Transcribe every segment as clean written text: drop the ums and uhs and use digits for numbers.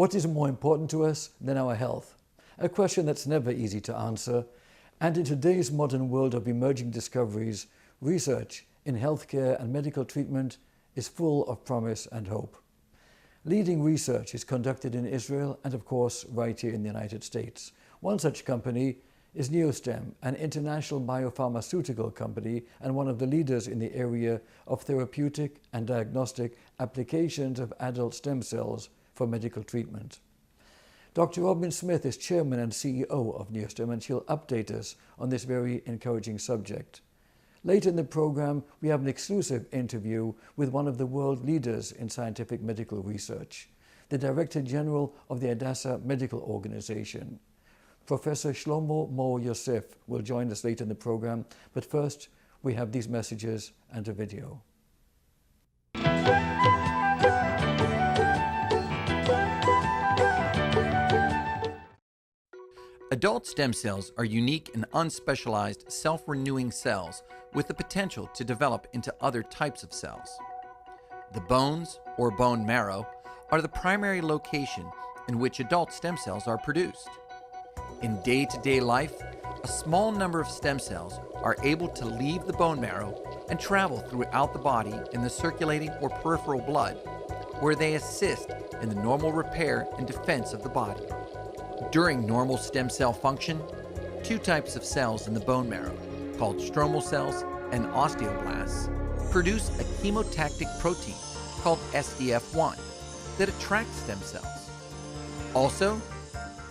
What is more important to us than our health? A question that's never easy to answer. And in today's modern world of emerging discoveries, research in healthcare and medical treatment is full of promise and hope. Leading research is conducted in Israel and, of course, right here in the United States. One such company is NeoStem, an international biopharmaceutical company and one of the leaders in the area of therapeutic and diagnostic applications of adult stem cells for medical treatment. Dr. Robin Smith is chairman and CEO of NeoStem, and she'll update us on this very encouraging subject. Later in the program, we have an exclusive interview with one of the world leaders in scientific medical research, the Director General of the Hadassah Medical Organization. Professor Shlomo Mor-Yosef will join us later in the program, but first we have these messages and a video. Adult stem cells are unique and unspecialized self-renewing cells with the potential to develop into other types of cells. The bones, or bone marrow, are the primary location in which adult stem cells are produced. In day-to-day life, a small number of stem cells are able to leave the bone marrow and travel throughout the body in the circulating or peripheral blood, where they assist in the normal repair and defense of the body. During normal stem cell function, two types of cells in the bone marrow, called stromal cells and osteoblasts, produce a chemotactic protein called SDF1 that attracts stem cells. Also,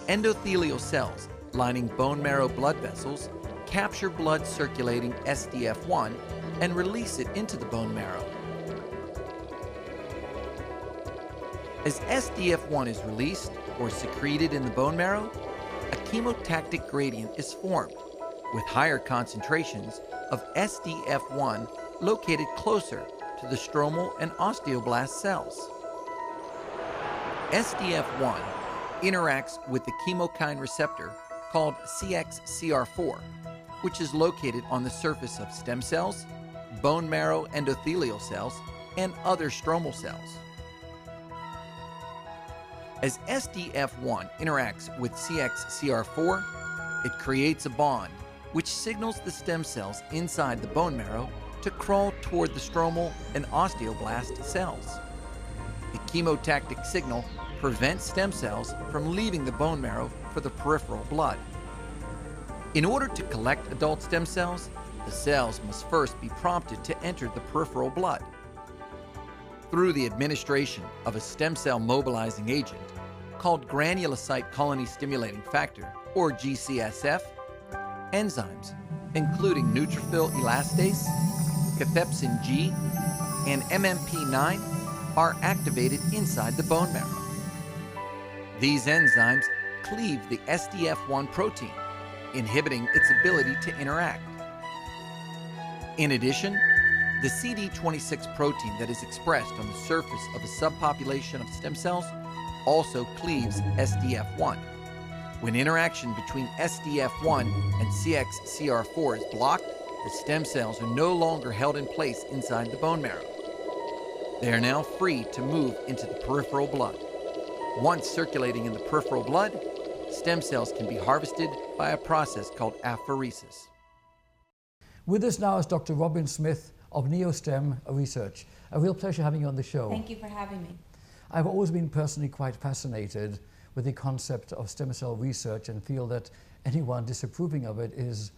endothelial cells lining bone marrow blood vessels capture blood circulating SDF1 and release it into the bone marrow. As SDF1 is released or secreted in the bone marrow, a chemotactic gradient is formed with higher concentrations of SDF1 located closer to the stromal and osteoblast cells. SDF1 interacts with the chemokine receptor called CXCR4, which is located on the surface of stem cells, bone marrow endothelial cells, and other stromal cells. As SDF1 interacts with CXCR4, it creates a bond which signals the stem cells inside the bone marrow to crawl toward the stromal and osteoblast cells. The chemotactic signal prevents stem cells from leaving the bone marrow for the peripheral blood. In order to collect adult stem cells, the cells must first be prompted to enter the peripheral blood. Through the administration of a stem cell mobilizing agent called granulocyte colony stimulating factor, or GCSF, enzymes including neutrophil elastase, cathepsin G, and MMP9 are activated inside the bone marrow. These enzymes cleave the SDF1 protein, inhibiting its ability to interact. In addition, the CD26 protein that is expressed on the surface of a subpopulation of stem cells also cleaves SDF1. When interaction between SDF1 and CXCR4 is blocked, the stem cells are no longer held in place inside the bone marrow. They are now free to move into the peripheral blood. Once circulating in the peripheral blood, stem cells can be harvested by a process called apheresis. With us now is Dr. Robin Smith of NeoStem Research. A real pleasure having you on the show. Thank you for having me. I've always been personally quite fascinated with the concept of stem cell research and feel that anyone disapproving of it is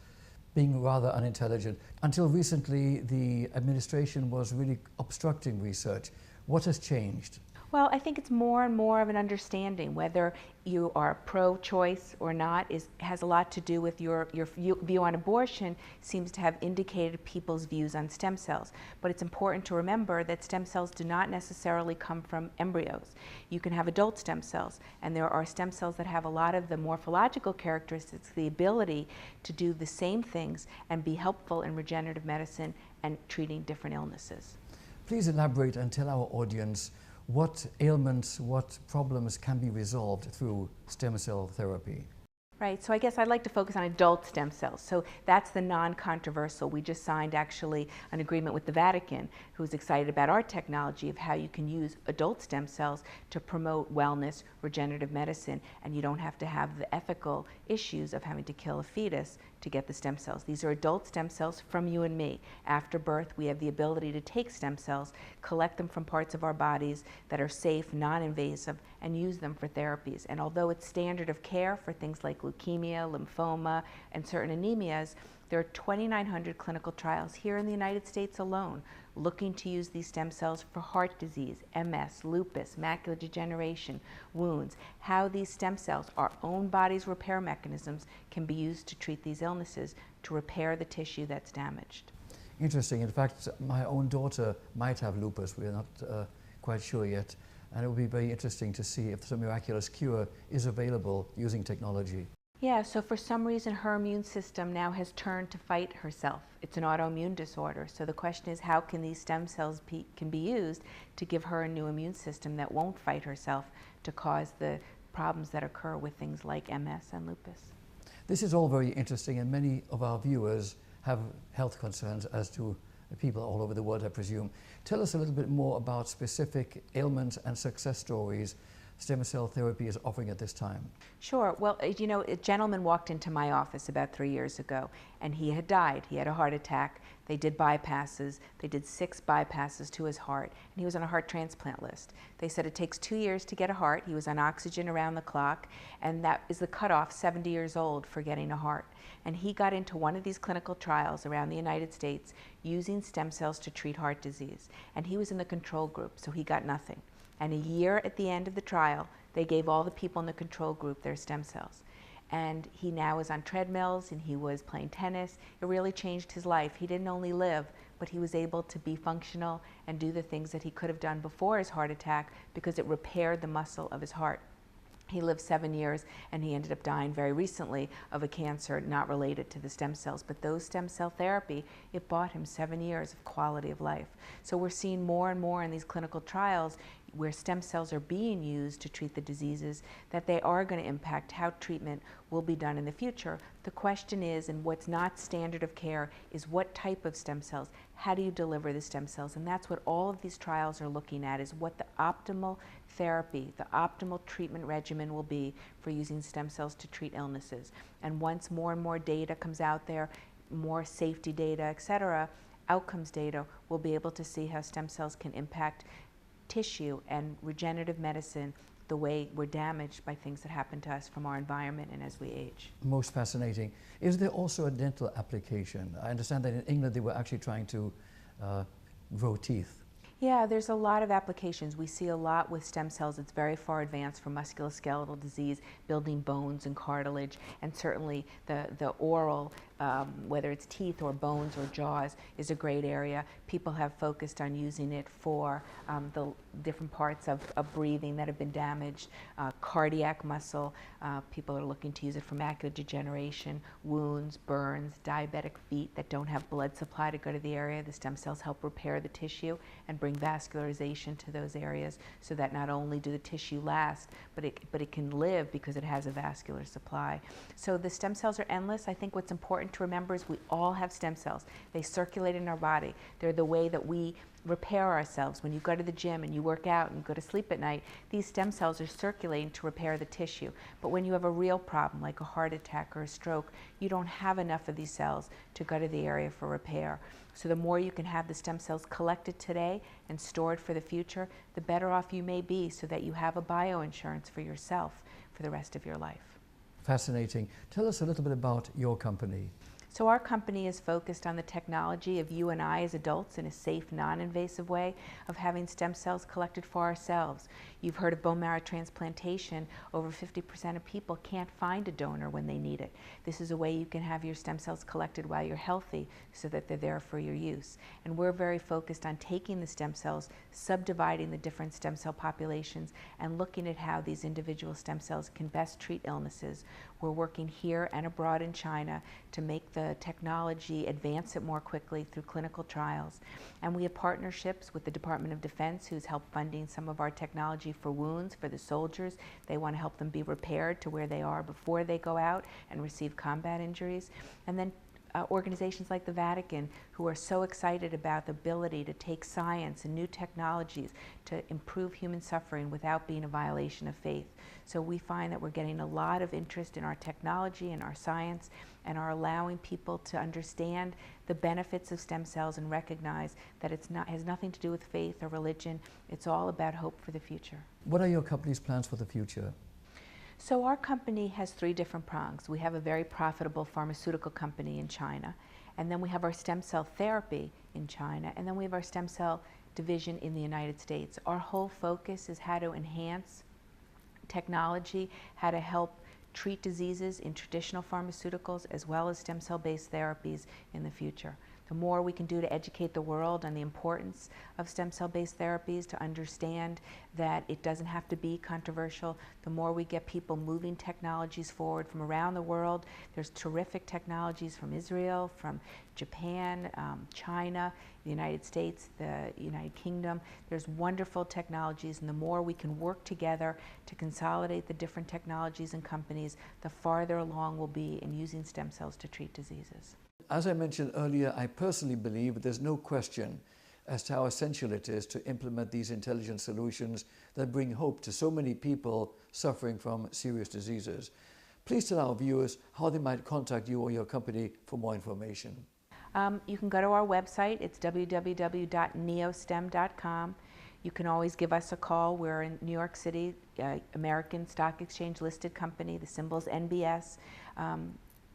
being rather unintelligent. Until recently, the administration was really obstructing research. What has changed? Well, I think it's more and more of an understanding. Whether you are pro-choice or not has a lot to do with your view on abortion. Seems to have indicated people's views on stem cells. But it's important to remember that stem cells do not necessarily come from embryos. You can have adult stem cells, and there are stem cells that have a lot of the morphological characteristics, the ability to do the same things and be helpful in regenerative medicine and treating different illnesses. Please elaborate and tell our audience what ailments, what problems can be resolved through stem cell therapy. Right, so I guess I'd like to focus on adult stem cells. So that's the non-controversial. We just signed actually an agreement with the Vatican, who's excited about our technology of how you can use adult stem cells to promote wellness, regenerative medicine, and you don't have to have the ethical issues of having to kill a fetus to get the stem cells. These are adult stem cells from you and me. After birth, we have the ability to take stem cells, collect them from parts of our bodies that are safe, non-invasive, and use them for therapies. And although it's standard of care for things like leukemia, lymphoma, and certain anemias, there are 2,900 clinical trials here in the United States alone looking to use these stem cells for heart disease, MS, lupus, macular degeneration, wounds, how these stem cells, our own body's repair mechanisms, can be used to treat these illnesses, to repair the tissue that's damaged. Interesting. In fact, my own daughter might have lupus. We're not quite sure yet. And it will be very interesting to see if some miraculous cure is available using technology. Yeah, so for some reason her immune system now has turned to fight herself. It's an autoimmune disorder. So the question is, how can these stem cells can be used to give her a new immune system that won't fight herself to cause the problems that occur with things like MS and lupus? This is all very interesting, and many of our viewers have health concerns, as do people all over the world, I presume. Tell us a little bit more about specific ailments and success stories stem cell therapy is offering at this time. Sure. Well, you know, a gentleman walked into my office about 3 years ago, and he had died. He had a heart attack. They did bypasses. They did 6 bypasses to his heart, and he was on a heart transplant list. They said it takes 2 years to get a heart. He was on oxygen around the clock, and that is the cutoff, 70 years old, for getting a heart. And he got into one of these clinical trials around the United States using stem cells to treat heart disease. And he was in the control group, so he got nothing. And a year at the end of the trial, they gave all the people in the control group their stem cells. And he now is on treadmills, and he was playing tennis. It really changed his life. He didn't only live, but he was able to be functional and do the things that he could have done before his heart attack because it repaired the muscle of his heart. He lived 7 years, and he ended up dying very recently of a cancer not related to the stem cells. But those stem cell therapy, it bought him 7 years of quality of life. So we're seeing more and more in these clinical trials where stem cells are being used to treat the diseases, that they are going to impact how treatment will be done in the future. The question is, and what's not standard of care, is what type of stem cells? How do you deliver the stem cells? And that's what all of these trials are looking at, is what the optimal therapy, the optimal treatment regimen will be for using stem cells to treat illnesses. And once more and more data comes out there, more safety data, etc., outcomes data, we'll be able to see how stem cells can impact tissue and regenerative medicine the way we're damaged by things that happen to us from our environment and as we age. Most fascinating. Is there also a dental application? I understand that in England they were actually trying to grow teeth. Yeah, there's a lot of applications. We see a lot with stem cells. It's very far advanced for musculoskeletal disease, building bones and cartilage, and certainly the oral, whether it's teeth or bones or jaws, is a great area. People have focused on using it for the different parts of breathing that have been damaged, cardiac muscle. People are looking to use it for macular degeneration, wounds, burns, diabetic feet that don't have blood supply to go to the area. The stem cells help repair the tissue and bring vascularization to those areas so that not only do the tissue last, but it can live because it has a vascular supply. So the stem cells are endless. I think what's important to remember is we all have stem cells. They circulate in our body. They're the way that we repair ourselves. When you go to the gym and you work out and go to sleep at night, these stem cells are circulating to repair the tissue. But when you have a real problem like a heart attack or a stroke, you don't have enough of these cells to go to the area for repair. So the more you can have the stem cells collected today and stored for the future, the better off you may be, so that you have a bioinsurance for yourself for the rest of your life. Fascinating. Tell us a little bit about your company. So our company is focused on the technology of you and I as adults in a safe, non-invasive way of having stem cells collected for ourselves. You've heard of bone marrow transplantation. Over 50% of people can't find a donor when they need it. This is a way you can have your stem cells collected while you're healthy so that they're there for your use. And we're very focused on taking the stem cells, subdividing the different stem cell populations, and looking at how these individual stem cells can best treat illnesses. We're working here and abroad in China to make the the technology, advance it more quickly through clinical trials. And we have partnerships with the Department of Defense, who's helped funding some of our technology for wounds for the soldiers. They want to help them be repaired to where they are before they go out and receive combat injuries. And then organizations like the Vatican, who are so excited about the ability to take science and new technologies to improve human suffering without being a violation of faith. So we find that we're getting a lot of interest in our technology and our science, and are allowing people to understand the benefits of stem cells and recognize that it has nothing to do with faith or religion. It's all about hope for the future. What are your company's plans for the future? So our company has three different prongs. We have a very profitable pharmaceutical company in China, and then we have our stem cell therapy in China, and then we have our stem cell division in the United States. Our whole focus is how to enhance technology, how to help treat diseases in traditional pharmaceuticals as well as stem cell-based therapies in the future. The more we can do to educate the world on the importance of stem cell-based therapies, to understand that it doesn't have to be controversial, the more we get people moving technologies forward from around the world. There's terrific technologies from Israel, from Japan, China, the United States, the United Kingdom. There's wonderful technologies, and the more we can work together to consolidate the different technologies and companies, the farther along we'll be in using stem cells to treat diseases. As I mentioned earlier, I personally believe that there's no question as to how essential it is to implement these intelligent solutions that bring hope to so many people suffering from serious diseases. Please tell our viewers how they might contact you or your company for more information. You can go to our website. It's www.neostem.com. You can always give us a call. We're in New York City, American Stock Exchange listed company. The symbol's NBS.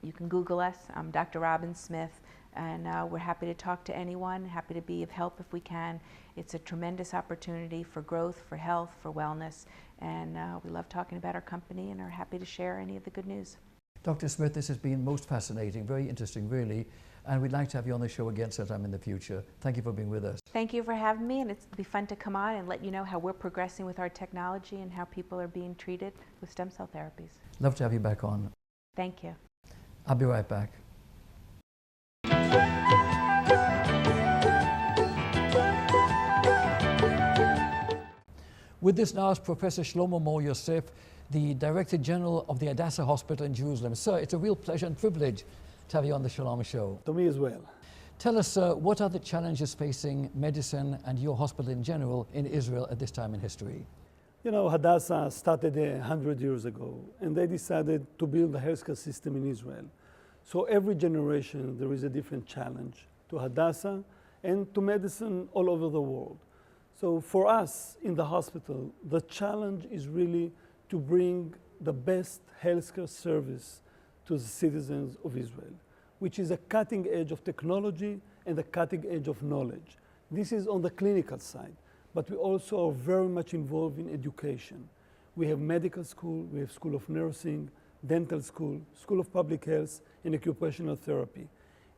You can Google us. I'm Dr. Robin Smith, and we're happy to talk to anyone, happy to be of help if we can. It's a tremendous opportunity for growth, for health, for wellness, and we love talking about our company and are happy to share any of the good news. Dr. Smith, this has been most fascinating, very interesting, really, and we'd like to have you on the show again sometime in the future. Thank you for being with us. Thank you for having me, and it'll be fun to come on and let you know how we're progressing with our technology and how people are being treated with stem cell therapies. Love to have you back on. Thank you. I'll be right back. With us now is Professor Shlomo Mor-Yosef, the Director General of the Hadassah Hospital in Jerusalem. Sir, it's a real pleasure and privilege to have you on the Shalom Show. To me as well. Tell us, sir, what are the challenges facing medicine and your hospital in general in Israel at this time in history? You know, Hadassah started 100 years ago, and they decided to build a healthcare system in Israel. So every generation there is a different challenge to Hadassah and to medicine all over the world. So for us in the hospital, the challenge is really to bring the best healthcare service to the citizens of Israel, which is a cutting edge of technology and a cutting edge of knowledge. This is on the clinical side, but we also are very much involved in education. We have medical school, we have school of nursing, dental school, school of public health, and occupational therapy.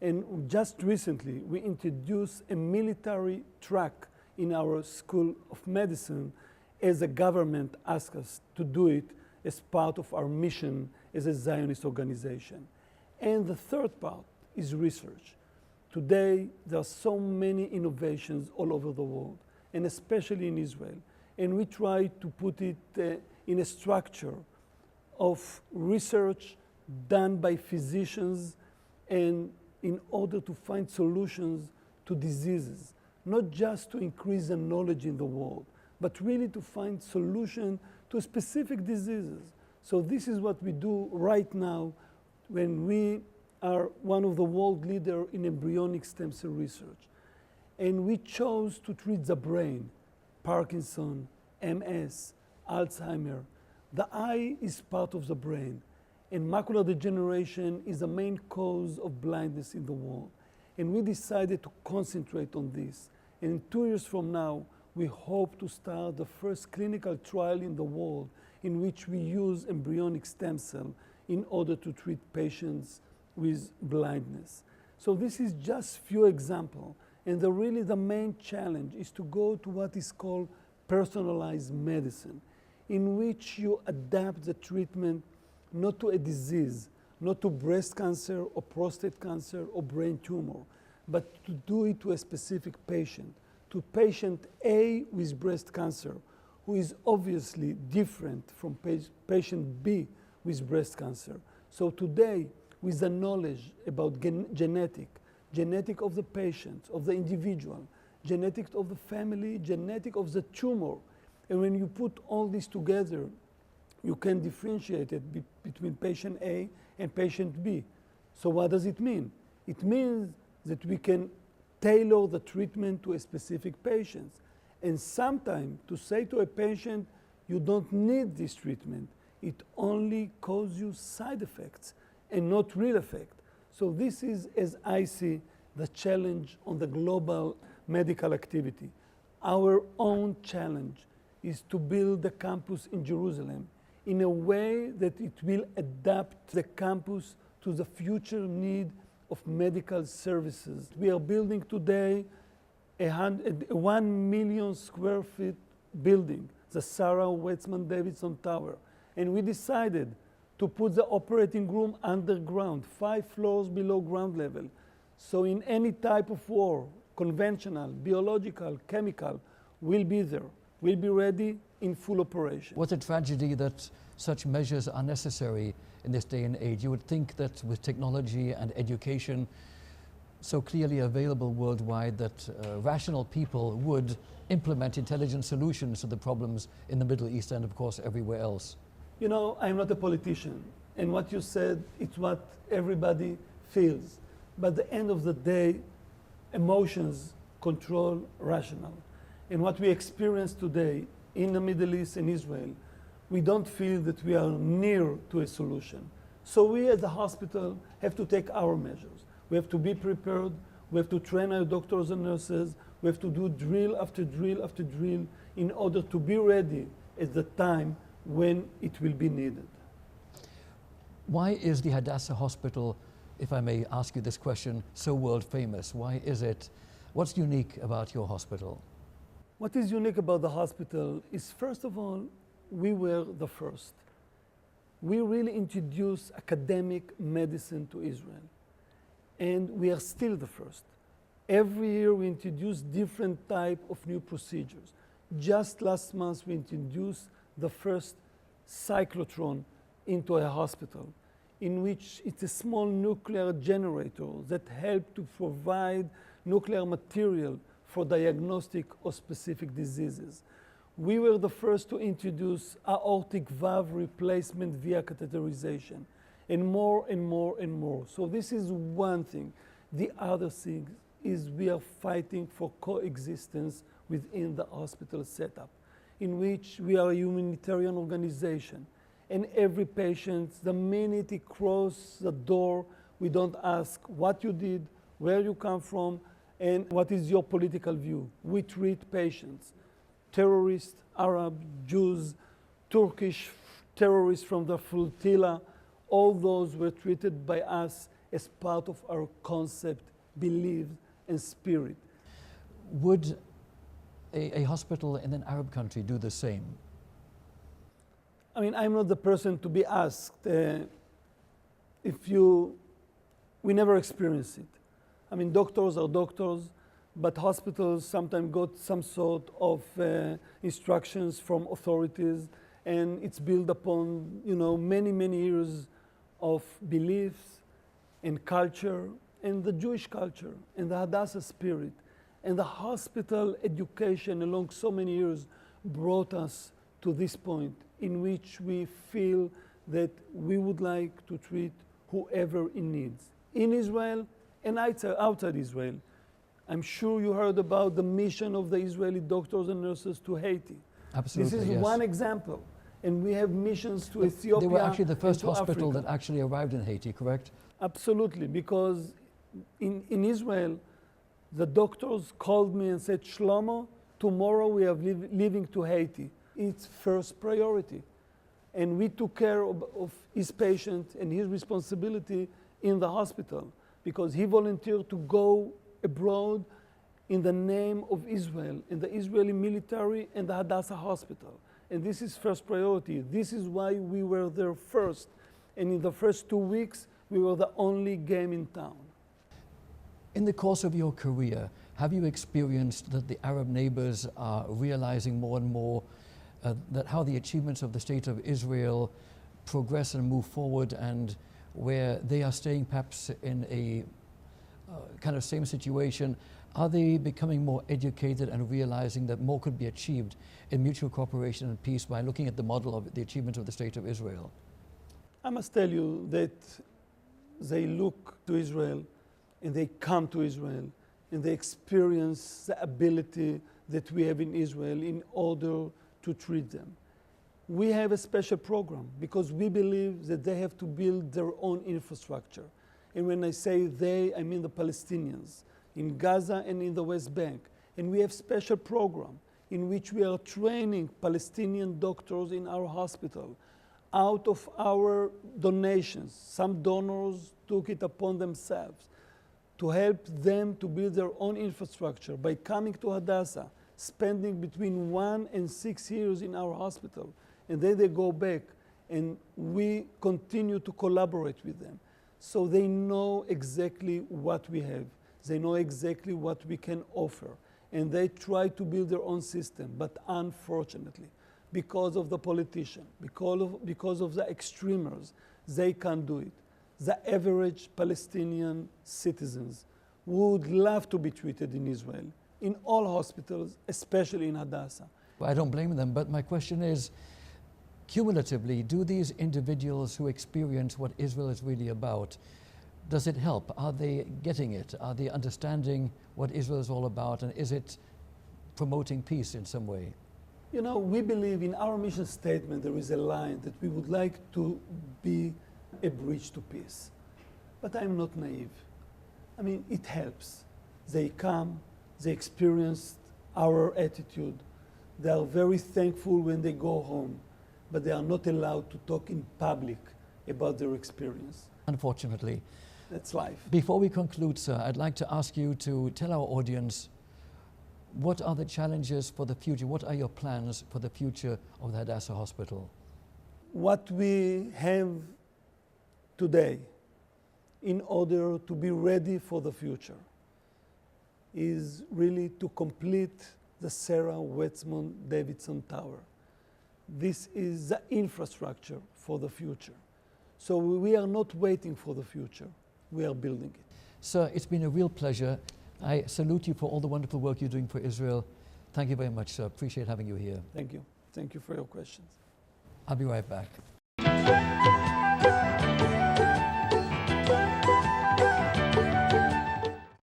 And just recently, we introduced a military track in our School of Medicine as the government asked us to do it as part of our mission as a Zionist organization. And the third part is research. Today, there are so many innovations all over the world, and especially in Israel. And we try to put it in a structure of research done by physicians, and in order to find solutions to diseases, not just to increase the knowledge in the world, but really to find solution to specific diseases. So this is what we do right now when we are one of the world leaders in embryonic stem cell research. And we chose to treat the brain, Parkinson, MS, Alzheimer. The eye is part of the brain, and macular degeneration is the main cause of blindness in the world. And we decided to concentrate on this. And 2 years from now, we hope to start the first clinical trial in the world in which we use embryonic stem cell in order to treat patients with blindness. So this is just few examples. And really the main challenge is to go to what is called personalized medicine, in which you adapt the treatment not to a disease, not to breast cancer or prostate cancer or brain tumor, but to do it to a specific patient, to patient A with breast cancer, who is obviously different from patient B with breast cancer. So today, with the knowledge about genetic of the patient, of the individual, genetic of the family, genetic of the tumor, and when you put all this together, you can differentiate it between patient A and patient B. So what does it mean? It means that we can tailor the treatment to a specific patient. And sometimes to say to a patient, you don't need this treatment, it only causes you side effects and not real effect. So this is, as I see, the challenge on the global medical activity. Our own challenge is to build a campus in Jerusalem in a way that it will adapt the campus to the future need of medical services. We are building today a 1 million square feet building, the Sarah Wetzman Davidson Tower. And we decided to put the operating room underground, 5 floors below ground level. So in any type of war, conventional, biological, chemical, we'll be there. We'll be ready in full operation. What a tragedy that such measures are necessary in this day and age. You would think that with technology and education so clearly available worldwide, that rational people would implement intelligent solutions to the problems in the Middle East and, of course, everywhere else. You know, I'm not a politician, and what you said, it's what everybody feels. But at the end of the day, emotions control rational. And what we experience today in the Middle East and Israel, we don't feel that we are near to a solution. So we as a hospital have to take our measures. We have to be prepared. We have to train our doctors and nurses. We have to do drill after drill after drill in order to be ready at the time when it will be needed. Why is the Hadassah Hospital, if I may ask you this question, so world famous? Why is it? What's unique about your hospital? What is unique about the hospital is, first of all, we were the first. We really introduced academic medicine to Israel. And we are still the first. Every year we introduce different type of new procedures. Just last month we introduced the first cyclotron into a hospital, in which it's a small nuclear generator that helps to provide nuclear material for diagnostic of specific diseases. We were the first to introduce aortic valve replacement via catheterization, and more and more and more. So this is one thing. The other thing is we are fighting for coexistence within the hospital setup, in which we are a humanitarian organization. And every patient, the minute he crosses the door, we don't ask what you did, where you come from, and what is your political view. We treat patients, terrorists, Arab, Jews, Turkish terrorists from the flotilla, all those were treated by us as part of our concept, belief, and spirit. Would a hospital in an Arab country do the same? I mean, I'm not the person to be asked we never experience it. I mean, doctors are doctors, but hospitals sometimes got some sort of instructions from authorities, and it's built upon, many, many years of beliefs and culture, and the Jewish culture, and the Hadassah spirit, and the hospital education along so many years brought us to this point in which we feel that we would like to treat whoever in needs, in Israel and outside Israel. I'm sure you heard about the mission of the Israeli doctors and nurses to Haiti. Absolutely, this is yes. one example. And we have missions to Ethiopia. They were actually the first and to hospital Africa. that actually arrived in Haiti, correct? Absolutely, because in Israel, the doctors called me and said, Shlomo, tomorrow we are leaving to Haiti. It's first priority. And we took care of his patient and his responsibility in the hospital, because he volunteered to go abroad in the name of Israel, in the Israeli military and the Hadassah hospital. And this is first priority. This is why we were there first. And in the first 2 weeks, We were the only game in town. In the course of your career, have you experienced that the Arab neighbors are realizing more and more that how the achievements of the State of Israel progress and move forward, and where they are staying perhaps in a kind of same situation, are they becoming more educated and realizing that more could be achieved in mutual cooperation and peace by looking at the model of the achievements of the State of Israel? I must tell you that they look to Israel and they come to Israel and they experience the ability that we have in Israel in order to treat them. We have a special program because we believe that they have to build their own infrastructure. And when I say they, I mean the Palestinians in Gaza and in the West Bank. And we have special program in which we are training Palestinian doctors in our hospital out of our donations. Some donors took it upon themselves to help them to build their own infrastructure by coming to Hadassah, spending between 1 and 6 years in our hospital. And then they go back and we continue to collaborate with them. So they know exactly what we have. They know exactly what we can offer. And they try to build their own system. But unfortunately, because of the politician, because of the extremers, they can't do it. The average Palestinian citizens would love to be treated in Israel, in all hospitals, especially in Hadassah. Well, I don't blame them, but my question is, cumulatively, do these individuals who experience what Israel is really about, does it help? Are they getting it? Are they understanding what Israel is all about? And is it promoting peace in some way? You know, we believe in our mission statement there is a line that we would like to be a bridge to peace. But I'm not naive. I mean, it helps. They come, they experience our attitude. They are very thankful when they go home, but they are not allowed to talk in public about their experience. Unfortunately. That's life. Before we conclude, sir, I'd like to ask you to tell our audience, what are the challenges for the future? What are your plans for the future of the Hadassah Hospital? What we have today in order to be ready for the future is really to complete the Sarah Wetzman Davidson Tower. This is the infrastructure for the future. So we are not waiting for the future, we are building it. Sir, it's been a real pleasure. I salute you for all the wonderful work you're doing for Israel. Thank you very much, sir. Appreciate having you here. Thank you. Thank you for your questions. I'll be right back.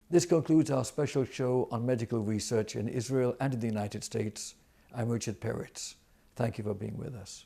This concludes our special show on medical research in Israel and in the United States. I'm Richard Peritz. Thank you for being with us.